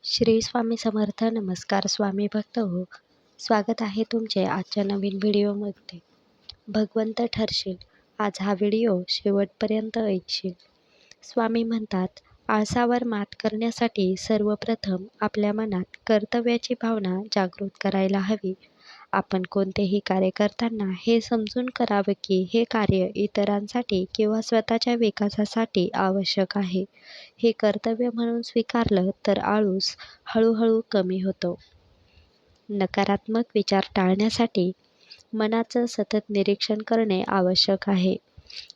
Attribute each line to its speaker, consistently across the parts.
Speaker 1: श्री स्वामी समर्थ. नमस्कार स्वामी भक्त हो. स्वागत आहे तुमचे आजच्या नवीन व्हिडिओमध्ये. भगवंत ठरशील. आज हा व्हिडिओ शेवटपर्यंत ऐकशील. स्वामी म्हणतात, आळसावर मात करण्यासाठी सर्वप्रथम आपल्या मनात कर्तव्याची भावना जागृत करायला हवी. आपण कोणतेही कार्य करताना हे समजून करावं की हे कार्य इतरांसाठी किंवा स्वतःच्या विकासासाठी आवश्यक आहे. हे कर्तव्य म्हणून स्वीकारलं तर आळस हळूहळू कमी होतो. नकारात्मक विचार टाळण्यासाठी मनाचं सतत निरीक्षण करणे आवश्यक आहे.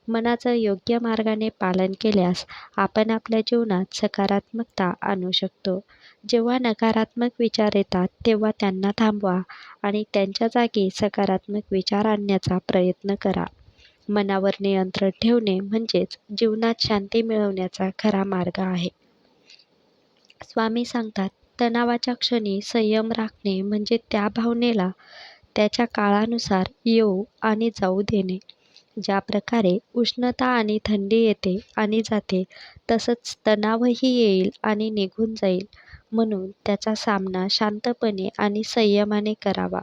Speaker 1: मनाचं योग्य मार्गाने पालन केल्यास आपण आपल्या जीवनात सकारात्मकता आणू शकतो. जेव्हा नकारात्मक विचार येतात तेव्हा त्यांना थांबवा आणि त्यांच्या जागी सकारात्मक विचार आणण्याचा प्रयत्न करा. मनावर नियंत्रण ठेवणे म्हणजेच जीवनात शांती मिळवण्याचा खरा मार्ग आहे. स्वामी सांगतात, तणावाच्या क्षणी संयम राखणे म्हणजे त्या भावनेला त्याच्या काळानुसार येऊ आणि जाऊ देणे. ज्या प्रकारे उष्णता आणि थंडी येते आणि जाते, तसंच तणावही येईल आणि निघून जाईल. म्हणून त्याचा सामना शांतपणे आणि संयमाने करावा.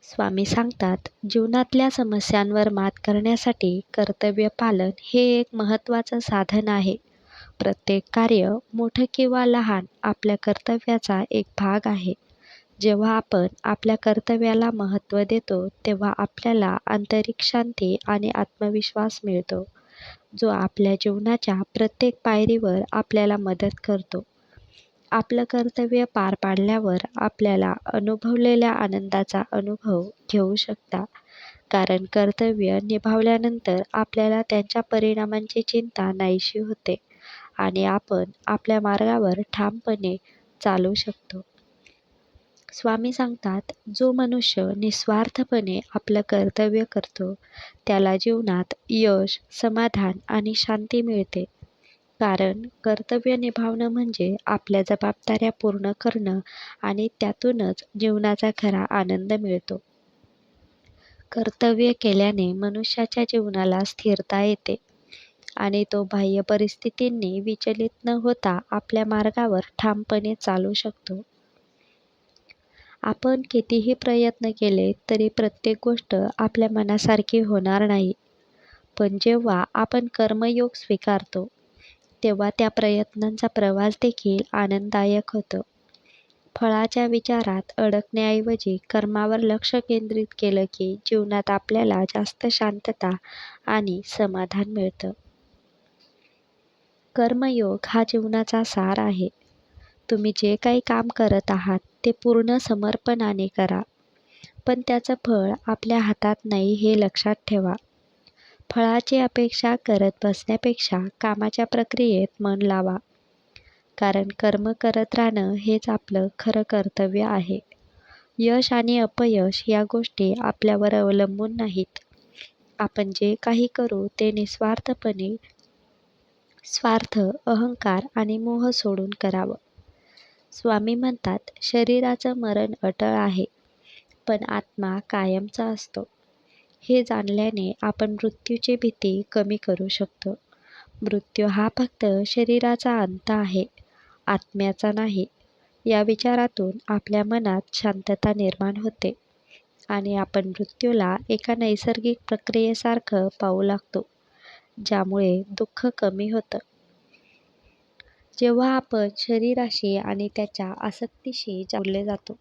Speaker 1: स्वामी सांगतात, जीवनातल्या समस्यांवर मात करण्यासाठी कर्तव्य पालन हे एक महत्त्वाचं साधन आहे. प्रत्येक कार्य, मोठं किंवा लहान, आपल्या कर्तव्याचा एक भाग आहे. जेव्हा आपण आपल्या कर्तव्याला महत्त्व देतो तेव्हा आपल्याला आंतरिक शांती आणि आत्मविश्वास मिळतो, जो आपल्या जीवनाच्या प्रत्येक पायरीवर आपल्याला मदत करतो. आपलं कर्तव्य पार पाडल्यावर आपल्याला अनुभवलेल्या आनंदाचा अनुभव घेऊ शकता, कारण कर्तव्य निभावल्यानंतर आपल्याला त्यांच्या परिणामांची चिंता नाहीशी होते आणि आपण आपल्या मार्गावर ठामपणे चालू शकतो. स्वामी सांगतात, जो मनुष्य निस्वार्थपणे आपलं कर्तव्य करतो त्याला जीवनात यश, समाधान आणि शांती मिळते. कारण कर्तव्य निभावणं म्हणजे आपल्या जबाबदाऱ्या पूर्ण करणं आणि त्यातूनच जीवनाचा खरा आनंद मिळतो. कर्तव्य केल्याने मनुष्याच्या जीवनाला स्थिरता येते आणि तो बाह्य परिस्थितींनी विचलित न होता आपल्या मार्गावर ठामपणे चालू शकतो. आपण कितीही प्रयत्न केले तरी प्रत्येक गोष्ट आपल्या मनासारखी होणार नाही. पण जेव्हा आपण कर्मयोग स्वीकारतो तेव्हा त्या प्रयत्नांचा प्रवास देखील आनंददायक होतो. फळाच्या विचारात अडकण्याऐवजी कर्मावर लक्ष केंद्रित केलं की जीवनात आपल्याला जास्त शांतता आणि समाधान मिळतं. कर्मयोग हा जीवनाचा सार आहे. तुम्ही जे काही काम करत आहात ते पूर्ण समर्पणाने करा, पण त्याचं फळ आपल्या हातात नाही हे लक्षात ठेवा. फळाची अपेक्षा करत बसण्यापेक्षा कामाच्या प्रक्रियेत मन लावा, कारण कर्म करत राहणं हेच आपलं खरं कर्तव्य आहे. यश आणि अपयश या गोष्टी आपल्यावर अवलंबून नाहीत. आपण जे काही करू ते निस्वार्थपणे स्वार्थ, अहंकार आणि मोह सोडून करावं. स्वामी म्हणतात, शरीराचं मरण अटळ आहे, पण आत्मा कायमचा असतो. हे जाणल्याने आपण मृत्यूची भीती कमी करू शकतो. मृत्यू हा फक्त शरीराचा अंत आहे, आत्म्याचा नाही. या विचारातून आपल्या मनात शांतता निर्माण होते आणि आपण मृत्यूला एका नैसर्गिक प्रक्रियेसारखं पाहू लागतो, ज्यामुळे दुःख कमी होतं. जेव्हा आपण शरीराशी आणि त्याच्या आसक्तीशी जोडले जातो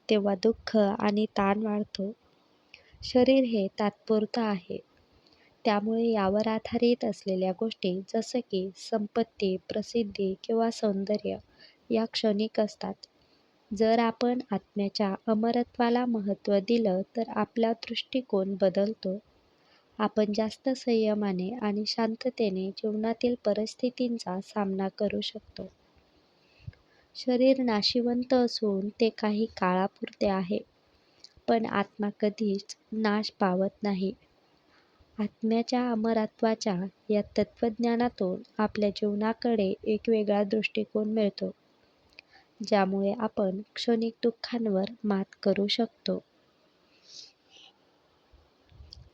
Speaker 1: तेव्हा दुःख आणि ताण वाढतो. शरीर हे तात्पुरतं आहे, त्यामुळे यावर आधारित असलेल्या गोष्टी जसं की संपत्ती, प्रसिद्धी किंवा सौंदर्य या क्षणिक असतात. जर आपण आत्म्याच्या अमरत्वाला महत्त्व दिलं तर आपला दृष्टिकोन बदलतो. आपण जास्त संयमाने आणि शांततेने जीवनातील परिस्थितींचा सामना करू शकतो. शरीर नाशिवंत असून ते काही काळापुरते आहे, पण आत्मा कधीच नाश पावत नाही. आत्म्याच्या अमरत्वाच्या या तत्त्वज्ञानातून आपल्या जीवनाकडे एक वेगळा दृष्टिकोन मिळतो, ज्यामुळे आपण क्षणिक दुःखांवर मात करू शकतो.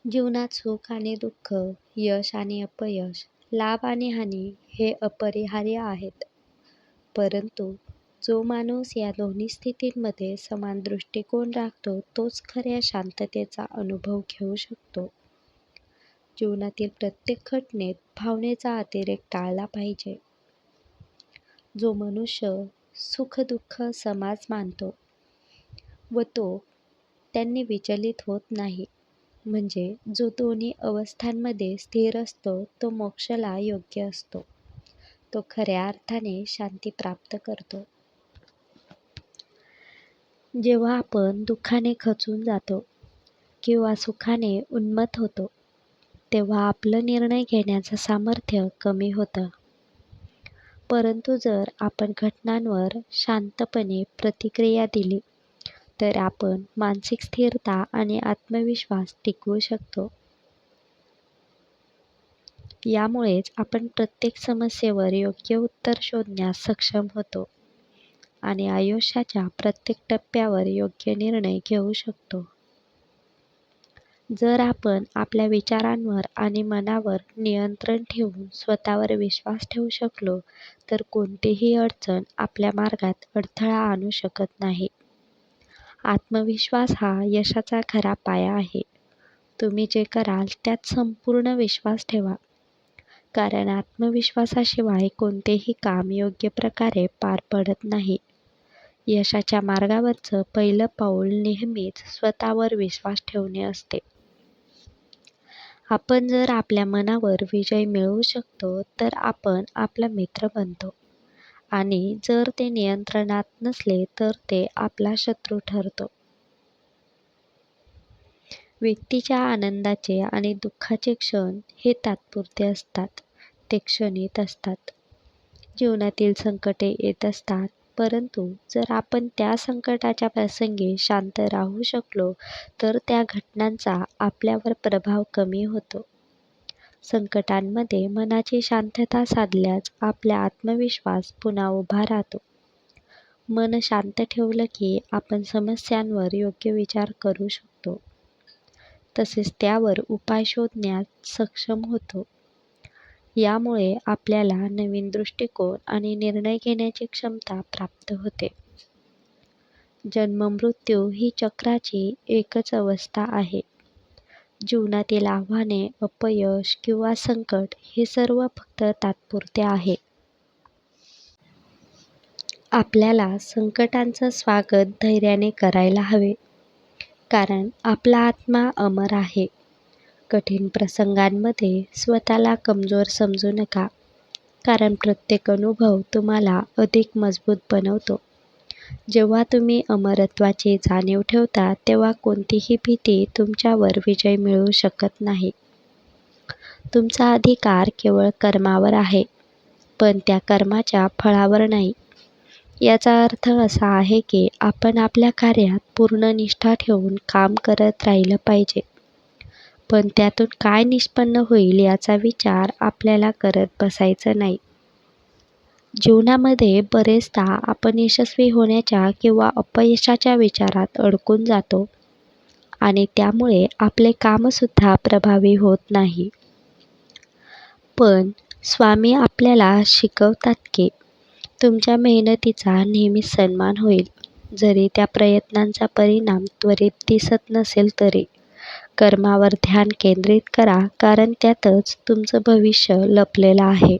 Speaker 1: जीवनात सुख आणि दुःख, यश आणि अपयश, लाभ आणि हानी हे अपरिहार्य आहेत. परंतु जो माणूस या दोन्ही स्थितींमध्ये समान दृष्टिकोन राखतो तोच खऱ्या शांततेचा अनुभव घेऊ शकतो. जीवनातील प्रत्येक घटनेत भावनेचा अतिरेक टाळला पाहिजे. जो मनुष्य सुख-दुःख समाज मानतो व तो त्यांनी विचलित होत नाही, म्हणजे जो दोन्ही अवस्थांमध्ये स्थिर असतो तो मोक्षाला योग्य असतो. तो खऱ्या अर्थाने शांती प्राप्त करतो. जेव्हा आपण दुःखाने खचून जातो किंवा सुखाने उन्मत्त होतो, तेव्हा आपलं निर्णय घेण्याचं सामर्थ्य कमी होतं. परंतु जर आपण घटनांवर शांतपणे प्रतिक्रिया दिली, तर आपण मानसिक स्थिरता आणि आत्मविश्वास टिकवू शकतो. यामुळेच आपण प्रत्येक समस्येवर योग्य उत्तर शोधण्यास सक्षम होतो आणि आयुष्याच्या प्रत्येक टप्प्यावर योग्य निर्णय घेऊ शकतो. जर आपण आपल्या विचारांवर आणि मनावर नियंत्रण ठेवून स्वतःवर विश्वास ठेवू शकलो, तर कोणतीही अडचण आपल्या मार्गात अडथळा आणू शकत नाही. आत्मविश्वास हा यशाचा खरा पाया आहे. तुम्ही जे कराल त्यात संपूर्ण विश्वास ठेवा, कारण आत्मविश्वासाशिवाय कोणतेही काम योग्य प्रकारे पार पडत नाही. यशाच्या मार्गावरचं पहिलं पाऊल नेहमीच स्वतःवर विश्वास ठेवणे असते. आपण जर आपल्या मनावर विजय मिळवू शकतो, तर आपण आपला मित्र बनतो आणि जर ते नियंत्रणात नसले, तर ते आपला शत्रू ठरतो. व्यक्तीच्या आनंदाचे आणि दुःखाचे क्षण हे तात्पुरते असतात, ते क्षणिक असतात. जीवनातील संकटे येत असतात, परंतु जर आपण त्या संकटाच्या प्रसंगी शांत राहू शकलो, तर त्या घटनांचा आपल्यावर प्रभाव कमी होतो. संकटांमध्ये मनाची शांतता साधल्यास आपला आत्मविश्वास पुन्हा उभा राहतो. मन शांत ठेवलं की आपण समस्यांवर योग्य विचार करू शकतो, तसेच त्यावर उपाय शोधण्यास सक्षम होतो. यामुळे आपल्याला नवीन दृष्टिकोन आणि निर्णय घेण्याची क्षमता प्राप्त होते. जन्म-मृत्यू ही चक्राची एकच अवस्था आहे. जीवनातील आव्हाने, अपयश किंवा संकट हे सर्व फक्त तात्पुरते आहे. आपल्याला संकटांचं स्वागत धैर्याने करायला हवे, कारण आपला आत्मा अमर आहे. कठीण प्रसंगांमध्ये स्वतःला कमजोर समजू नका, कारण प्रत्येक अनुभव तुम्हाला अधिक मजबूत बनवतो. जेव्हा तुम्ही अमरत्वाची जाणीव ठेवता, तेव्हा कोणतीही भीती तुमच्यावर विजय मिळवू शकत नाही. तुमचा अधिकार केवळ कर्मावर आहे, पण त्या कर्माच्या फळावर नाही. याचा अर्थ असा आहे की आपण आपल्या कार्यात पूर्ण निष्ठा ठेवून काम करत राहिलं पाहिजे, पण त्यातून काय निष्पन्न होईल याचा विचार आपल्याला करत बसायचं नाही. जीवनामध्ये बरेचदा आपण यशस्वी होण्याच्या किंवा अपयशाच्या विचारात अडकून जातो आणि त्यामुळे आपले कामसुद्धा प्रभावी होत नाही. पण स्वामी आपल्याला शिकवतात की तुमच्या मेहनतीचा नेहमी सन्मान होईल, जरी त्या प्रयत्नांचा परिणाम त्वरित दिसत नसेल तरी. कर्मावर ध्यान केंद्रित करा, कारण त्यातच तुमचं भविष्य लपलेलं आहे.